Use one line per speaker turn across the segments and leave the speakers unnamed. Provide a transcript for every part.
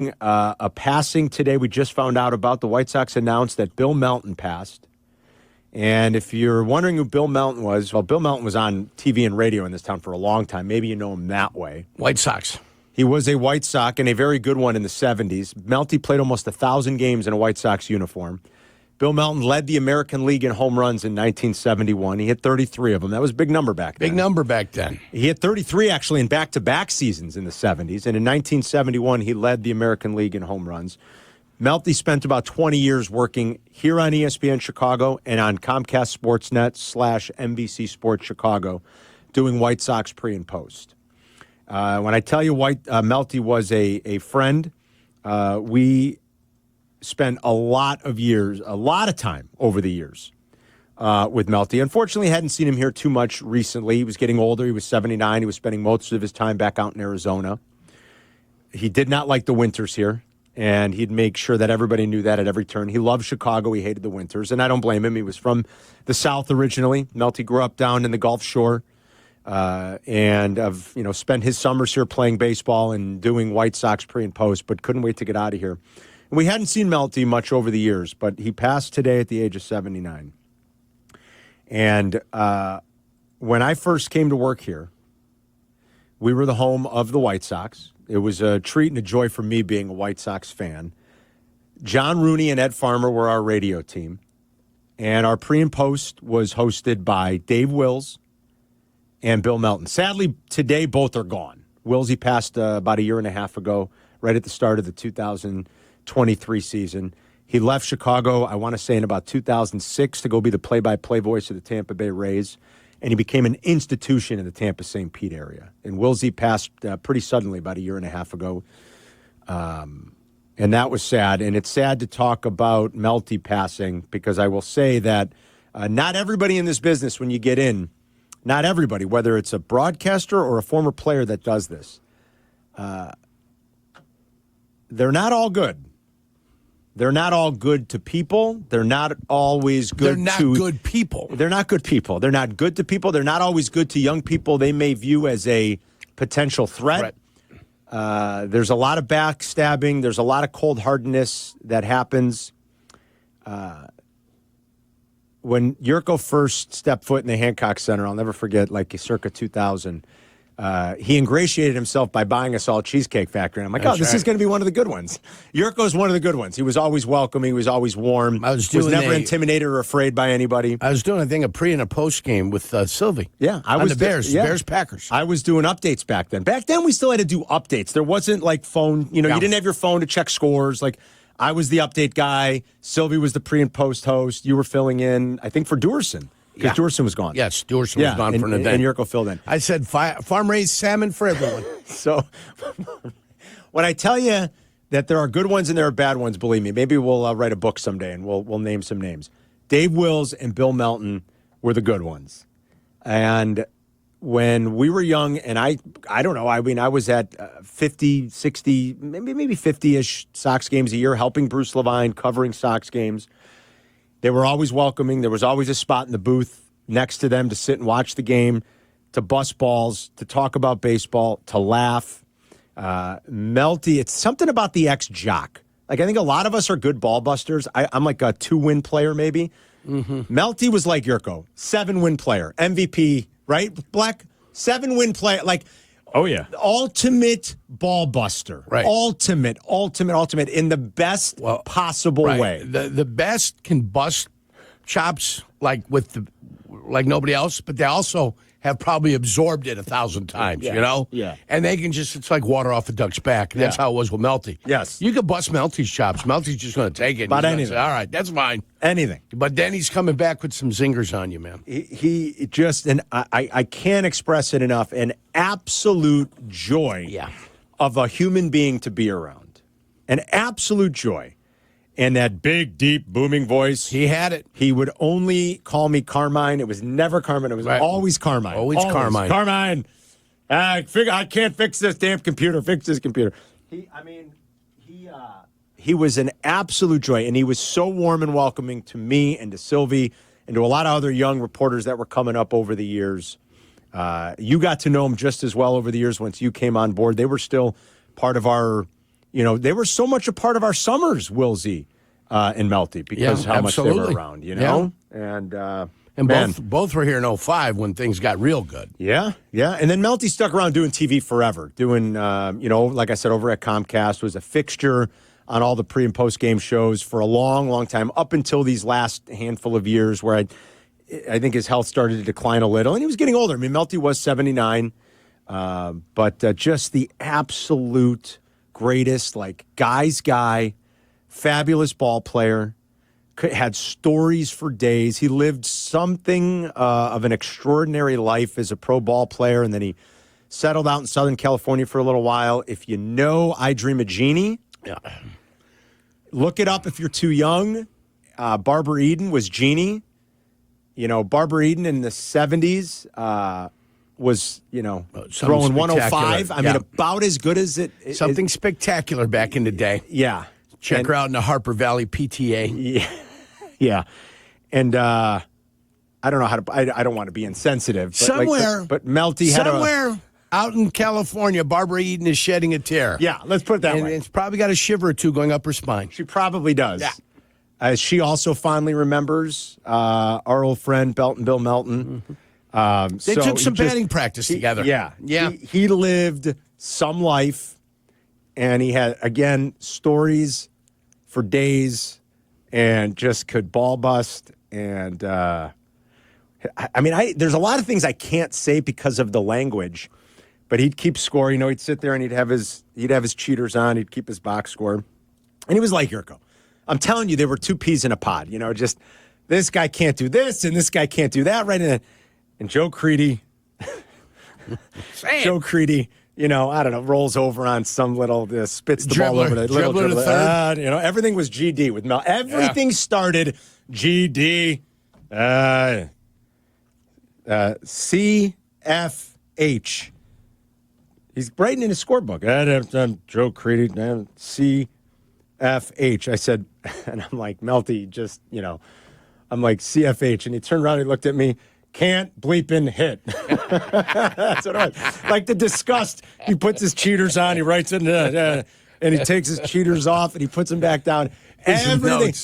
a passing today. We just found out about. The White Sox announced that Bill Melton passed. And if you're wondering who Bill Melton was, well, Bill Melton was on TV and radio in this town for a long time. Maybe you know him that way.
White Sox.
He was a White Sox and a very good one in the 70s. Melty played almost 1,000 games in a White Sox uniform. Bill Melton led the American League in home runs in 1971. He hit 33 of them. That was a big number back then.
Big number back then.
He hit 33, actually, in back-to-back seasons in the 70s. And in 1971, he led the American League in home runs. Melty spent about 20 years working here on ESPN Chicago and on Comcast Sportsnet / NBC Sports Chicago doing White Sox pre and post. When I tell you Melty was a friend, we spent a lot of time over the years with Melty. Unfortunately, hadn't seen him here too much recently. He was getting older. He was 79. He was spending most of his time back out in Arizona. He did not like the winters here, and he'd make sure that everybody knew that at every turn. He loved Chicago. He hated the winters, and I don't blame him. He was from the South originally. Melty grew up down in the Gulf Shore. And spent his summers here playing baseball and doing White Sox pre and post, but couldn't wait to get out of here. And we hadn't seen Melty much over the years, but he passed today at the age of 79. And when I first came to work here, we were the home of the White Sox. It was a treat and a joy for me being a White Sox fan. John Rooney and Ed Farmer were our radio team, and our pre and post was hosted by Dave Wills and Bill Melton. Sadly, today, both are gone. Willsy passed about a year and a half ago, right at the start of the 2023 season. He left Chicago, I want to say, in about 2006 to go be the play-by-play voice of the Tampa Bay Rays, and he became an institution in the Tampa-St. Pete area. And Willsy passed pretty suddenly about a year and a half ago, and that was sad. And it's sad to talk about Melty passing because I will say that not everybody in this business, when you get in, not everybody, whether it's a broadcaster or a former player that does this, they're not all good. They're not all good to people. They're not always good to...
They're not good people.
They're not good people. They're not good to people. They're not always good to young people they may view as a potential threat. There's a lot of backstabbing. There's a lot of cold-heartedness that happens. When Jurko first stepped foot in the Hancock Center, I'll never forget, circa 2000, he ingratiated himself by buying us all Cheesecake Factory. And I'm like, this is going to be one of the good ones. Jurko's one of the good ones. He was always welcoming. He was always warm. Was never intimidated or afraid by anybody.
I was doing, a pre and a post game with Sylvie.
Yeah.
I was the Bears. Yeah. Bears-Packers.
I was doing updates back then. Back then, we still had to do updates. There wasn't, phone, you didn't have your phone to check scores. I was the update guy. Sylvie was the pre- and post host. You were filling in, I think, for Duerson. Because Duerson was gone.
Yes, Duerson was gone for an event.
And Jurko filled in.
I said farm-raised salmon for everyone.
So when I tell you that there are good ones and there are bad ones, believe me, maybe we'll write a book someday and we'll name some names. Dave Wills and Bill Melton were the good ones. And when we were young, and I don't know, I was at 50, 60, maybe 50-ish Sox games a year, helping Bruce Levine, covering Sox games. They were always welcoming. There was always a spot in the booth next to them to sit and watch the game, to bust balls, to talk about baseball, to laugh. Melty, it's something about the ex-jock. I think a lot of us are good ball busters. I'm like a 2-win player maybe. Mm-hmm. Melty was like Jurko, 7-win player, MVP, right, Black? 7-win player,
oh, yeah.
Ultimate ball buster. Right. Ultimate in the best possible way.
The best can bust chops like nobody else, but they also have probably absorbed it 1,000 times,
Yeah.
And they can it's like water off a duck's back. And that's how it was with Melty.
Yes.
You could bust Melty's chops. Melty's just going to take it.
About anything.
Say, all right, that's fine.
Anything.
But then he's coming back with some zingers on you, man.
He just, and I can't express it enough, an absolute joy of a human being to be around. An absolute joy. And that big, deep, booming voice.
He had it.
He would only call me Carmine. It was never Carmine. It was always Carmine.
Always Carmine.
Carmine. I can't fix this damn computer. Fix this computer. He was an absolute joy. And he was so warm and welcoming to me and to Sylvie and to a lot of other young reporters that were coming up over the years. You got to know him just as well over the years once you came on board. They were still part of our they were so much a part of our summers, Wilsey and Melty, because how much they were around,
And both were here in '05 when things got real good.
Yeah. And then Melty stuck around doing TV forever. Doing, like I said, over at Comcast, was a fixture on all the pre- and post-game shows for a long, long time, up until these last handful of years where I think his health started to decline a little. And he was getting older. I mean, Melty was 79, but just the absolute greatest, guy's guy, fabulous ball player. Had stories for days. He lived something of an extraordinary life as a pro ball player, and then he settled out in Southern California for a little while. If you know I Dream of Jeannie, look it up if you're too young. Barbara Eden was Jeannie. Barbara Eden in the 70s was, throwing 105. I mean, about as good as it.
Something spectacular back in the day.
Yeah.
Check her out in the Harper Valley PTA.
Yeah. And I don't know how to, I don't want to be insensitive. But but Melty had
somewhere out in California, Barbara Eden is shedding a tear.
Yeah, let's put it that way.
It's probably got a shiver or two going up her spine.
She probably does.
Yeah.
She also fondly remembers our old friend Bill Melton.
Mm-hmm. They took some batting practice together.
Yeah. He lived some life, and he had, again, stories for days, and just could ball bust. And there's a lot of things I can't say because of the language, but he'd keep score. He'd sit there and he'd have his cheaters on. He'd keep his box score, and he was like Jurko. I'm telling you, there were two peas in a pod. Just this guy can't do this and this guy can't do that, right? And Joe Creedy, I don't know, rolls over on some little, spits the ball over the little dribbler. Everything was GD with Mel. Everything started GD, CFH. He's writing in his scorebook. I'm Joe Creedy, CFH. I said, and I'm like, Melty, just, I'm like, CFH. And he turned around and he looked at me. Can't bleeping hit. That's what it was. Like the disgust. He puts his cheaters on. He writes it, and he takes his cheaters off, and he puts them back down. Everybody,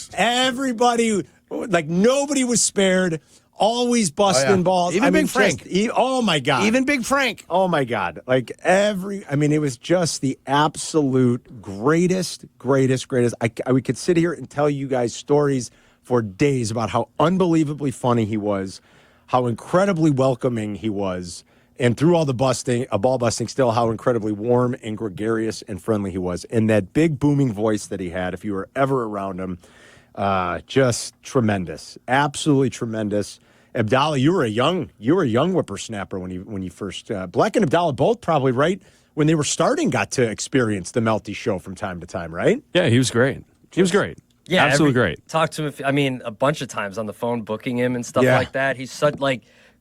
nobody was spared. Always busting balls.
Even Big Frank.
Oh my God.
Even Big Frank.
Oh my God. It was just the absolute greatest. We could sit here and tell you guys stories for days about how unbelievably funny he was, how incredibly welcoming he was, and through all the ball busting, still how incredibly warm and gregarious and friendly he was. And that big booming voice that he had, if you were ever around him, just tremendous, absolutely tremendous. Abdallah, you were a young whippersnapper when you first. Black and Abdallah both probably right when they were starting got to experience the Melty Show from time to time, right?
Yeah, he was great. Yeah, absolutely great.
Talked to him, a bunch of times on the phone, booking him and stuff like that. He's such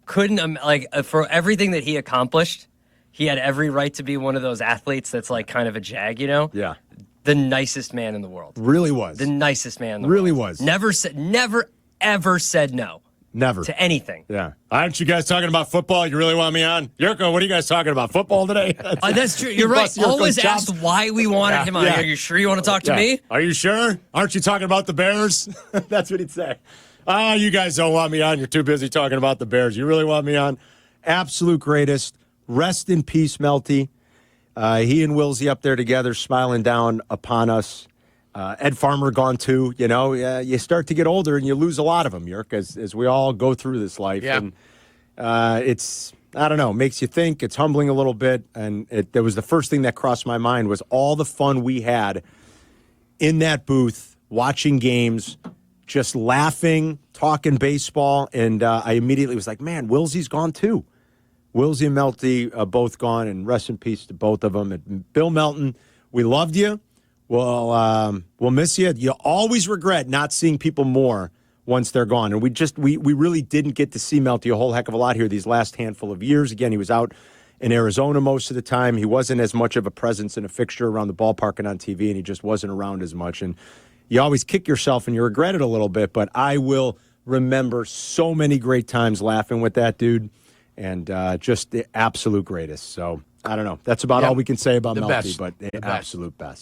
for everything that he accomplished, he had every right to be one of those athletes that's kind of a jag,
Yeah.
The nicest man in the world.
Really was.
The nicest man in the world.
Really was.
Never ever said no.
Never.
To anything.
Yeah. Aren't you guys talking about football? You really want me on? Jurko, what are you guys talking about? Football today?
That's true. You're right. Always asked why we wanted him on. Are you sure you want to talk to me?
Are you sure? Aren't you talking about the Bears? That's what he'd say. You guys don't want me on. You're too busy talking about the Bears. You really want me on? Absolute greatest. Rest in peace, Melty. He and Wilsey up there together, smiling down upon us. Ed Farmer gone too. You start to get older and you lose a lot of them, Jurk, as we all go through this life.
Yeah.
And it's, I don't know, makes you think. It's humbling a little bit. And there was the first thing that crossed my mind was all the fun we had in that booth, watching games, just laughing, talking baseball. And I immediately was like, man, Wilsey's gone too. Wilsey and Melty both gone, and rest in peace to both of them. And Bill Melton, we loved you. We'll miss you. You always regret not seeing people more once they're gone. And we really didn't get to see Melty a whole heck of a lot here these last handful of years. Again, he was out in Arizona most of the time. He wasn't as much of a presence and a fixture around the ballpark and on TV, and he just wasn't around as much. And you always kick yourself and you regret it a little bit, but I will remember so many great times laughing with that dude, and just the absolute greatest. So, I don't know. That's about all we can say about Melty, but the absolute best.